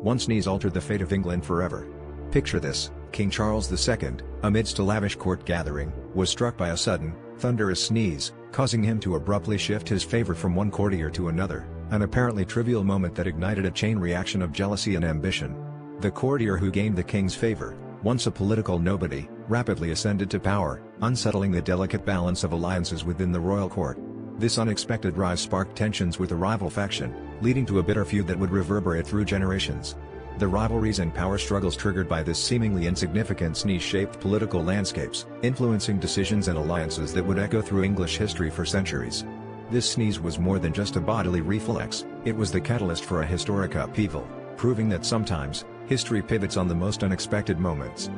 One sneeze altered the fate of England forever. Picture this: King Charles II, amidst a lavish court gathering, was struck by a sudden, thunderous sneeze, causing him to abruptly shift his favor from one courtier to another, an apparently trivial moment that ignited a chain reaction of jealousy and ambition. The courtier who gained the king's favor, once a political nobody, rapidly ascended to power, unsettling the delicate balance of alliances within the royal court. This unexpected rise sparked tensions with a rival faction, leading to a bitter feud that would reverberate through generations. The rivalries and power struggles triggered by this seemingly insignificant sneeze shaped political landscapes, influencing decisions and alliances that would echo through English history for centuries. This sneeze was more than just a bodily reflex, it was the catalyst for a historic upheaval, proving that sometimes, history pivots on the most unexpected moments.